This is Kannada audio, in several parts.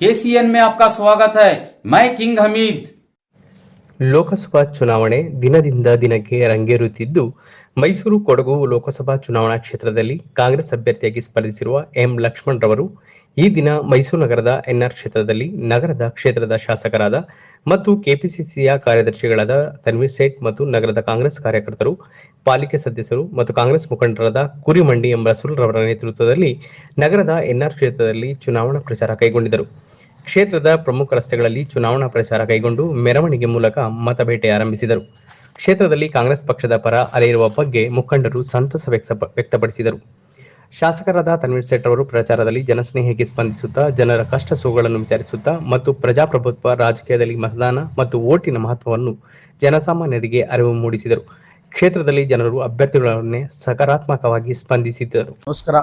केसीएन में आपका स्वागत है। मैं किंग हमीद। ಲೋಕಸಭಾ ಚುನಾವಣೆ ದಿನದಿಂದ ದಿನಕ್ಕೆ ರಂಗೇರುತ್ತಿದ್ದು, ಮೈಸೂರು ಕೊಡಗು ಲೋಕಸಭಾ ಚುನಾವಣಾ ಕ್ಷೇತ್ರದಲ್ಲಿ ಕಾಂಗ್ರೆಸ್ ಅಭ್ಯರ್ಥಿಯಾಗಿ ಸ್ಪರ್ಧಿಸಿರುವ ಎಂ ಲಕ್ಷ್ಮಣ್ ರವರು ಈ ದಿನ ಮೈಸೂರು ನಗರದ ಎನ್ಆರ್ ಕ್ಷೇತ್ರದಲ್ಲಿ ನಗರದ ಕ್ಷೇತ್ರದ ಶಾಸಕರಾದ ಮತ್ತು ಕೆಪಿಸಿಸಿಯ ಕಾರ್ಯದರ್ಶಿಗಳಾದ ತನ್ವೀರ್ ಸೇಠ್ ಮತ್ತು ನಗರದ ಕಾಂಗ್ರೆಸ್ ಕಾರ್ಯಕರ್ತರು, ಪಾಲಿಕೆ ಸದಸ್ಯರು ಮತ್ತು ಕಾಂಗ್ರೆಸ್ ಮುಖಂಡರಾದ ಕುರಿಮಂಡಿ ಎಂಬ ರವರ ನೇತೃತ್ವದಲ್ಲಿ ನಗರದ ಎನ್ಆರ್ ಕ್ಷೇತ್ರದಲ್ಲಿ ಚುನಾವಣಾ ಪ್ರಚಾರ ಕೈಗೊಂಡಿದ್ದರು. ಕ್ಷೇತ್ರದ ಪ್ರಮುಖ ರಸ್ತೆಗಳಲ್ಲಿ ಚುನಾವಣಾ ಪ್ರಚಾರ ಕೈಗೊಂಡು ಮೆರವಣಿಗೆ ಮೂಲಕ ಮತಬೇಟೆ ಆರಂಭಿಸಿದರು. ಕ್ಷೇತ್ರದಲ್ಲಿ ಕಾಂಗ್ರೆಸ್ ಪಕ್ಷದ ಪರ ಅಲೆ ಇರುವ ಬಗ್ಗೆ ಮುಖಂಡರು ಸಂತಸ ವ್ಯಕ್ತಪಡಿಸಿದರು. ಶಾಸಕರಾದ ತನ್ವೀರ್ ಸೇಠ್ ಅವರು ಪ್ರಚಾರದಲ್ಲಿ ಜನಸ್ನೇಹಿಗೆ ಸ್ಪಂದಿಸುತ್ತಾ ಜನರ ಕಷ್ಟ ಸುಖಗಳನ್ನು ವಿಚಾರಿಸುತ್ತಾ ಮತ್ತು ಪ್ರಜಾಪ್ರಭುತ್ವ ರಾಜಕೀಯದಲ್ಲಿ ಮತದಾನ ಮತ್ತು ಓಟಿನ ಮಹತ್ವವನ್ನು ಜನಸಾಮಾನ್ಯರಿಗೆ ಅರಿವು ಮೂಡಿಸಿದರು. ಕ್ಷೇತ್ರದಲ್ಲಿ ಜನರು ಅಭ್ಯರ್ಥಿಗಳನ್ನೇ ಸಕಾರಾತ್ಮಕವಾಗಿ ಸ್ಪಂದಿಸಿದರು. ನಮಸ್ಕಾರ.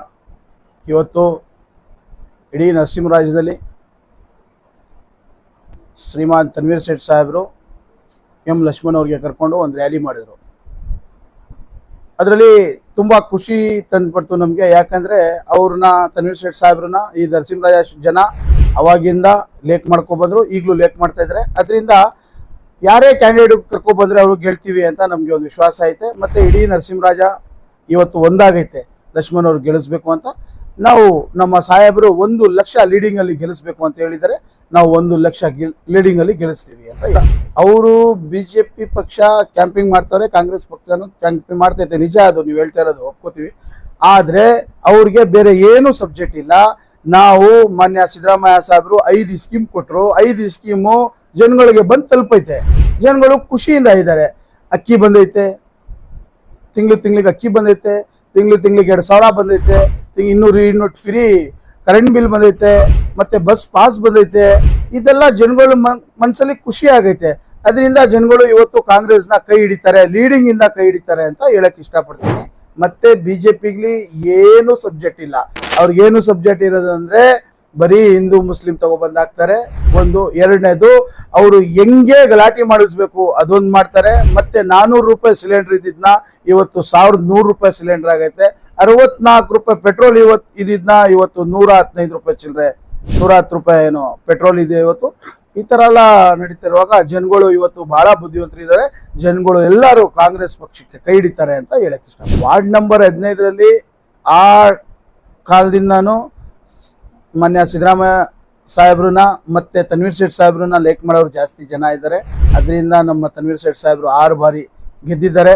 ಇವತ್ತು ಇಡೀ ನರಸಿಂಹರಾಜ್ಯದಲ್ಲಿ ಶ್ರೀಮಾನ್ ತನ್ವೀರ್ ಸೇಠ್ ಸಾಹೇಬರು ಎಂ ಲಕ್ಷ್ಮಣ್ ಅವರಿಗೆ ಕರ್ಕೊಂಡು ಒಂದು ರ್ಯಾಲಿ ಮಾಡಿದರು. ಅದರಲ್ಲಿ ತುಂಬ ಖುಷಿ ತಂದುಪಡ್ತು ನಮಗೆ. ಯಾಕಂದರೆ ಅವ್ರನ್ನ ತನ್ವೀರ್ ಸೇಠ್ ಸಾಹೇಬ್ರನ್ನ ಈ ನರಸಿಂಹರಾಜ ಜನ ಅವಾಗಿಂದ ಲೇಕ್ ಮಾಡ್ಕೊಬಂದರು, ಈಗಲೂ ಲೇಕ್ ಮಾಡ್ತಾ ಇದ್ದಾರೆ. ಅದರಿಂದ ಯಾರೇ ಕ್ಯಾಂಡಿಡೇಟ್ ಕರ್ಕೊಬಂದರೆ ಅವ್ರಿಗೆ ಗೆಲ್ತೀವಿ ಅಂತ ನಮಗೆ ಒಂದು ವಿಶ್ವಾಸ ಐತೆ. ಮತ್ತು ಇಡೀ ನರಸಿಂಹರಾಜ ಇವತ್ತು ಒಂದಾಗೈತೆ ಲಕ್ಷ್ಮಣ್ ಅವ್ರು ಗೆಲ್ಲಿಸ್ಬೇಕು ಅಂತ. ನಾವು ನಮ್ಮ ಸಾಹೇಬರು 1 ಲಕ್ಷ ಲೀಡಿಂಗಲ್ಲಿ ಗೆಲ್ಲಿಸ್ಬೇಕು ಅಂತ ಹೇಳಿದರೆ ನಾವು 1 ಲಕ್ಷ ಲೀಡಿಂಗಲ್ಲಿ ಗೆಲ್ಲಿಸ್ತೀವಿ ಅಂತ. ಅವರು BJP ಪಕ್ಷ ಕ್ಯಾಂಪಿಂಗ್ ಮಾಡ್ತಾರೆ, ಕಾಂಗ್ರೆಸ್ ಪಕ್ಷನೂ ಕ್ಯಾಂಪಿಂಗ್ ಮಾಡ್ತೈತೆ, ನಿಜ, ಅದು ನೀವು ಹೇಳ್ತಾ ಇರೋದು ಒಪ್ಕೋತೀವಿ. ಆದರೆ ಅವ್ರಿಗೆ ಬೇರೆ ಏನು ಸಬ್ಜೆಕ್ಟ್ ಇಲ್ಲ. ನಾವು ಮಾನ್ಯ ಸಿದ್ದರಾಮಯ್ಯ ಸಾಹೇಬರು 5 ಸ್ಕೀಮ್ ಕೊಟ್ಟರು. 5 ಸ್ಕೀಮು ಜನಗಳಿಗೆ ಬಂದು ತಲುಪೈತೆ. ಜನಗಳು ಖುಷಿಯಿಂದ ಇದ್ದಾರೆ. ಅಕ್ಕಿ ಬಂದೈತೆ, ತಿಂಗಳಿಗೆ ಅಕ್ಕಿ ಬಂದೈತೆ, ತಿಂಗಳಿಗೆ 2,000 ಬಂದೈತೆ, 200 ಯೂನಿಟ್ ಫ್ರೀ ಕರೆಂಟ್ ಬಿಲ್ ಬಂದೈತೆ, ಮತ್ತೆ ಬಸ್ ಪಾಸ್ ಬಂದೈತೆ. ಇದೆಲ್ಲ ಜನಗಳು ಮನಸ್ಸಲ್ಲಿ ಖುಷಿ ಆಗೈತೆ. ಅದರಿಂದ ಜನಗಳು ಇವತ್ತು ಕಾಂಗ್ರೆಸ್ನ ಕೈ ಹಿಡಿತಾರೆ, ಲೀಡಿಂಗ್ ಇಂದ ಕೈ ಹಿಡಿತಾರೆ ಅಂತ ಹೇಳಕ್ ಇಷ್ಟಪಡ್ತೀನಿ. ಮತ್ತೆ BJPಗೆ ಏನು ಸಬ್ಜೆಕ್ಟ್ ಇಲ್ಲ. ಅವ್ರಿಗೇನು ಸಬ್ಜೆಕ್ಟ್ ಇರೋದು ಅಂದ್ರೆ ಬರೀ ಹಿಂದೂ ಮುಸ್ಲಿಂ ತಗೊಬಂದಾಕ್ತಾರೆ. ಒಂದು, ಎರಡನೇದು ಅವರು ಹೆಂಗೆ ಗಲಾಟೆ ಮಾಡಿಸ್ಬೇಕು ಅದೊಂದು ಮಾಡ್ತಾರೆ. ಮತ್ತೆ 400 ರೂಪಾಯಿ ಸಿಲಿಂಡರ್ ಇದ್ದಿದ್ನ ಇವತ್ತು 1,100 ರೂಪಾಯಿ ಸಿಲಿಂಡರ್ ಆಗೈತೆ. 64 ರೂಪಾಯಿ ಪೆಟ್ರೋಲ್ ಇದ್ದಿದ್ನ ಇವತ್ತು 115 ರೂಪಾಯಿ ಚಿಲ್ಲರೆ, 110 ರೂಪಾಯಿ ಏನೋ ಪೆಟ್ರೋಲ್ ಇದೆ ಇವತ್ತು. ಈ ತರ ಎಲ್ಲ ನಡೀತಿರುವಾಗ ಜನಗಳು ಇವತ್ತು ಬಹಳ ಬುದ್ಧಿವಂತರಿದ್ದಾರೆ. ಜನಗಳು ಎಲ್ಲರೂ ಕಾಂಗ್ರೆಸ್ ಪಕ್ಷಕ್ಕೆ ಕೈ ಹಿಡಿತಾರೆ ಅಂತ ಹೇಳಕ್ ಇಷ್ಟ. ವಾರ್ಡ್ ನಂಬರ್ 15ರಲ್ಲಿ ಆ ಕಾಲದಿಂದಾನು ಮಾನ್ಯ ಸಿದ್ದರಾಮಯ್ಯ ಸಾಹೇಬ್ರನ್ನ ಮತ್ತೆ ತನ್ವೀರ್ ಸೇಠ್ ಸಾಹೇಬ್ರನ್ನ ಲೇಕ್ ಮಾಡೋರು ಜಾಸ್ತಿ ಜನ ಇದ್ದಾರೆ. ಅದರಿಂದ ನಮ್ಮ ತನ್ವೀರ್ ಸೇಠ್ ಸಾಹೇಬ್ರು 6 ಬಾರಿ ಗೆದ್ದಿದ್ದಾರೆ.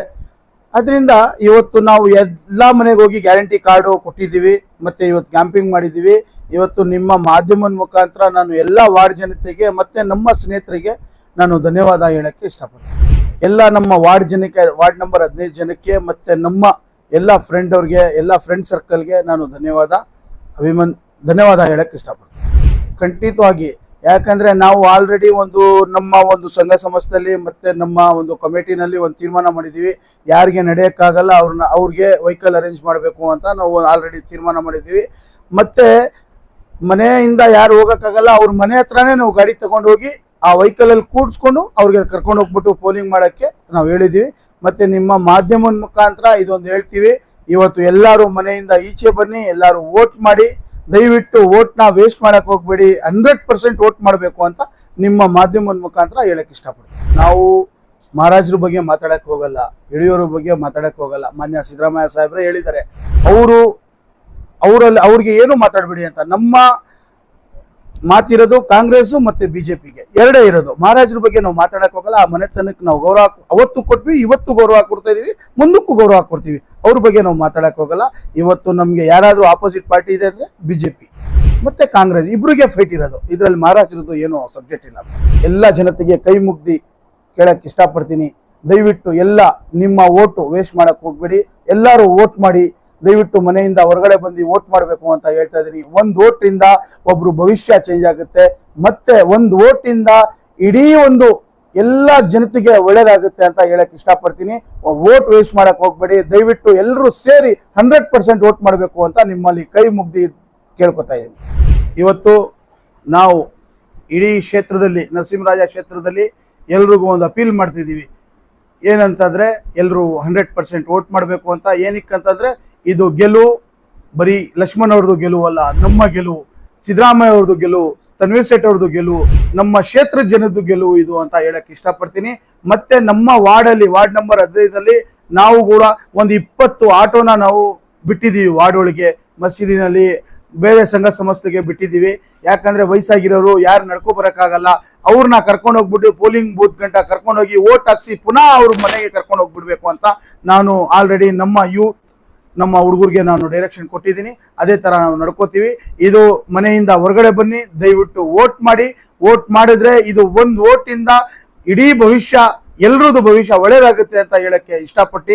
ಅದರಿಂದ ಇವತ್ತು ನಾವು ಎಲ್ಲ ಮನೆಗೆ ಹೋಗಿ ಗ್ಯಾರಂಟಿ ಕಾರ್ಡು ಕೊಟ್ಟಿದ್ದೀವಿ, ಮತ್ತೆ ಇವತ್ತು ಕ್ಯಾಂಪಿಂಗ್ ಮಾಡಿದ್ದೀವಿ. ಇವತ್ತು ನಿಮ್ಮ ಮಾಧ್ಯಮದ ಮುಖಾಂತರ ನಾನು ಎಲ್ಲ ವಾರ್ಡ್ ಜನತೆಗೆ ಮತ್ತೆ ನಮ್ಮ ಸ್ನೇಹಿತರಿಗೆ ನಾನು ಧನ್ಯವಾದ ಹೇಳಕ್ಕೆ ಇಷ್ಟಪಡ್ತೀನಿ. ಎಲ್ಲ ನಮ್ಮ ವಾರ್ಡ್ ಜನಕ್ಕೆ, ವಾರ್ಡ್ ನಂಬರ್ 15 ಜನಕ್ಕೆ ಮತ್ತೆ ನಮ್ಮ ಎಲ್ಲ ಫ್ರೆಂಡ್ ಅವ್ರಿಗೆ, ಎಲ್ಲ ಫ್ರೆಂಡ್ ಸರ್ಕಲ್ಗೆ ನಾನು ಧನ್ಯವಾದ ಹೇಳಕ್ಕೆ ಇಷ್ಟಪಡ್ತೀನಿ ಖಂಡಿತವಾಗಿ. ಯಾಕಂದ್ರೆ ನಾವು ಆಲ್ರೆಡಿ ನಮ್ಮ ಒಂದು ಸಂಘ ಸಂಸ್ಥೆಯಲ್ಲಿ ಮತ್ತೆ ನಮ್ಮ ಒಂದು ಕಮಿಟಿನಲ್ಲಿ ಒಂದು ತೀರ್ಮಾನ ಮಾಡಿದ್ದೀವಿ. ಯಾರಿಗೆ ನಡೆಯೋಕ್ಕಾಗಲ್ಲ ಅವ್ರಿಗೆ ವೆಹಿಕಲ್ ಅರೇಂಜ್ ಮಾಡಬೇಕು ಅಂತ ನಾವು ಆಲ್ರೆಡಿ ತೀರ್ಮಾನ ಮಾಡಿದ್ದೀವಿ. ಮತ್ತೆ ಮನೆಯಿಂದ ಯಾರು ಹೋಗೋಕ್ಕಾಗಲ್ಲ ಅವ್ರ ಮನೆ ಹತ್ರನೇ ನಾವು ಗಾಡಿ ತಗೊಂಡು ಹೋಗಿ ಆ ವೆಹಿಕಲಲ್ಲಿ ಕೂಡಿಸ್ಕೊಂಡು ಅವ್ರಿಗೆ ಕರ್ಕೊಂಡು ಹೋಗ್ಬಿಟ್ಟು ಪೋಲಿಂಗ್ ಮಾಡೋಕ್ಕೆ ನಾವು ಹೇಳಿದ್ದೀವಿ. ಮತ್ತೆ ನಿಮ್ಮ ಮಾಧ್ಯಮದ ಮುಖಾಂತರ ಇದೊಂದು ಹೇಳ್ತೀವಿ, ಇವತ್ತು ಎಲ್ಲರೂ ಮನೆಯಿಂದ ಈಚೆ ಬನ್ನಿ, ಎಲ್ಲರೂ ವೋಟ್ ಮಾಡಿ. ದಯವಿಟ್ಟು ವೋಟ್ನ ವೇಸ್ಟ್ ಮಾಡಕ್ಕೆ ಹೋಗ್ಬೇಡಿ, 100% ವೋಟ್ ಮಾಡಬೇಕು ಅಂತ ನಿಮ್ಮ ಮಾಧ್ಯಮದ ಮುಖಾಂತರ ಹೇಳಕ್ಕೆ ಇಷ್ಟಪಡ್ತೀನಿ. ನಾವು ಮಹಾರಾಜರ ಬಗ್ಗೆ ಮಾತಾಡಕ್ಕೆ ಹೋಗಲ್ಲ, ಯಡಿಯೂರ ಬಗ್ಗೆ ಮಾತಾಡಕ್ಕೆ ಹೋಗಲ್ಲ. ಮಾನ್ಯ ಸಿದ್ದರಾಮಯ್ಯ ಸಾಹೇಬ್ರೆ ಹೇಳಿದ್ದಾರೆ, ಅವ್ರಿಗೆ ಏನು ಮಾತಾಡಬೇಡಿ ಅಂತ. ನಮ್ಮ ಮಾತಿರೋದು ಕಾಂಗ್ರೆಸ್ ಮತ್ತೆ BJPಗೆ ಎರಡೇ ಇರೋದು. ಮಹಾರಾಜರ ಬಗ್ಗೆ ನಾವು ಮಾತಾಡಕ್ಕೆ ಹೋಗಲ್ಲ. ಆ ಮನೆತನಕ್ಕೆ ನಾವು ಗೌರವ ಅವತ್ತು ಕೊಟ್ವಿ, ಇವತ್ತು ಗೌರವ ಕೊಡ್ತಾ ಇದೀವಿ, ಮುಂದಕ್ಕೂ ಗೌರವ ಕೊಡ್ತೀವಿ. ಅವ್ರ ಬಗ್ಗೆ ನಾವು ಮಾತಾಡಕ್ಕೆ ಹೋಗಲ್ಲ. ಇವತ್ತು ನಮ್ಗೆ ಯಾರಾದ್ರೂ ಆಪೋಸಿಟ್ ಪಾರ್ಟಿ ಇದೆ ಅಂದ್ರೆ BJP ಮತ್ತೆ ಕಾಂಗ್ರೆಸ್ ಇಬ್ರಿಗೆ ಫೈಟ್ ಇರೋದು. ಇದ್ರಲ್ಲಿ ಮಹಾರಾಜರದ್ದು ಏನೋ ಸಬ್ಜೆಕ್ಟ್ ಇಲ್ಲ. ಎಲ್ಲ ಜನತೆಗೆ ಕೈ ಮುಗ್ದಿ ಕೇಳಕ್ ಇಷ್ಟಪಡ್ತೀನಿ, ದಯವಿಟ್ಟು ಎಲ್ಲ ನಿಮ್ಮ ಓಟು ವೇಸ್ಟ್ ಮಾಡಕ್ ಹೋಗ್ಬೇಡಿ. ಎಲ್ಲರೂ ವೋಟ್ ಮಾಡಿ, ದಯವಿಟ್ಟು ಮನೆಯಿಂದ ಹೊರಗಡೆ ಬಂದು ವೋಟ್ ಮಾಡಬೇಕು ಅಂತ ಹೇಳ್ತಾ ಇದೀನಿ. 1 ವೋಟಿಂದ ಒಬ್ರು ಭವಿಷ್ಯ ಚೇಂಜ್ ಆಗುತ್ತೆ. ಮತ್ತೆ 1 ವೋಟಿಂದ ಇಡೀ ಒಂದು ಎಲ್ಲ ಜನತೆಗೆ ಒಳ್ಳೇದಾಗುತ್ತೆ ಅಂತ ಹೇಳಕ್ ಇಷ್ಟಪಡ್ತೀನಿ. ವೋಟ್ ವೇಸ್ಟ್ ಮಾಡಕ್ ಹೋಗ್ಬೇಡಿ, ದಯವಿಟ್ಟು ಎಲ್ಲರೂ ಸೇರಿ 100% ವೋಟ್ ಮಾಡಬೇಕು ಅಂತ ನಿಮ್ಮಲ್ಲಿ ಕೈ ಮುಗ್ದಿ ಕೇಳ್ಕೊತಾ ಇದ್ದೀನಿ. ಇವತ್ತು ನಾವು ಇಡೀ ಕ್ಷೇತ್ರದಲ್ಲಿ, ನರಸಿಂಹರಾಜ ಕ್ಷೇತ್ರದಲ್ಲಿ ಎಲ್ರಿಗೂ ಒಂದು ಅಪೀಲ್ ಮಾಡ್ತಿದ್ದೀವಿ. ಏನಂತಂದ್ರೆ ಎಲ್ಲರೂ 100% ವೋಟ್ ಮಾಡಬೇಕು ಅಂತ. ಏನಕ್ಕಂತಂದ್ರೆ ಇದು ಗೆಲುವು ಬರೀ ಲಕ್ಷ್ಮಣ್ ಅವ್ರದ್ದು ಗೆಲುವು ಅಲ್ಲ, ನಮ್ಮ ಗೆಲುವು, ಸಿದ್ದರಾಮಯ್ಯ ಅವ್ರದ್ದು ಗೆಲುವು, ತನ್ವೀರ್ ಸೇಠ್ ಅವ್ರದ್ದು ಗೆಲುವು, ನಮ್ಮ ಕ್ಷೇತ್ರದ ಜನದ್ದು ಗೆಲುವು ಇದು ಅಂತ ಹೇಳಕ್ ಇಷ್ಟಪಡ್ತೀನಿ. ಮತ್ತೆ ನಮ್ಮ ವಾರ್ಡ್ ನಂಬರ್ 15 ನಾವು ಕೂಡ ಒಂದು 20 ಆಟೋನ ನಾವು ಬಿಟ್ಟಿದೀವಿ ವಾರ್ಡ್ ಒಳಗೆ, ಮಸೀದಿನಲ್ಲಿ ಬೇರೆ ಸಂಘ ಸಂಸ್ಥೆಗೆ ಬಿಟ್ಟಿದೀವಿ. ಯಾಕಂದ್ರೆ ವಯಸ್ಸಾಗಿರೋರು ಯಾರು ನಡ್ಕೊ ಬರಕ್ಕಾಗಲ್ಲ, ಅವ್ರನ್ನ ಕರ್ಕೊಂಡು ಹೋಗ್ಬಿಟ್ಟು ಪೋಲಿಂಗ್ ಬೂತ್ ಗಂಟ ಕರ್ಕೊಂಡೋಗಿ ಓಟ್ ಹಾಕ್ಸಿ ಪುನಃ ಅವ್ರ ಮನೆಗೆ ಕರ್ಕೊಂಡು ಹೋಗ್ಬಿಡ್ಬೇಕು ಅಂತ ನಾನು ಆಲ್ರೆಡಿ ನಮ್ಮ ಹುಡುಗರಿಗೆ ನಾನು ಡೈರೆಕ್ಷನ್ ಕೊಟ್ಟಿದ್ದೀನಿ. ಅದೇ ತರ ನಾವು ನಡ್ಕೋತೀವಿ. ಇದು ಮನೆಯಿಂದ ಹೊರಗಡೆ ಬನ್ನಿ, ದಯವಿಟ್ಟು ವೋಟ್ ಮಾಡಿ. ವೋಟ್ ಮಾಡಿದ್ರೆ ಇದು ಒಂದು ವೋಟಿಂದ ಇಡೀ ಭವಿಷ್ಯ, ಎಲ್ರದ್ದು ಭವಿಷ್ಯ ಒಳ್ಳೇದಾಗುತ್ತೆ ಅಂತ ಹೇಳಕ್ಕೆ ಇಷ್ಟಪಟ್ಟು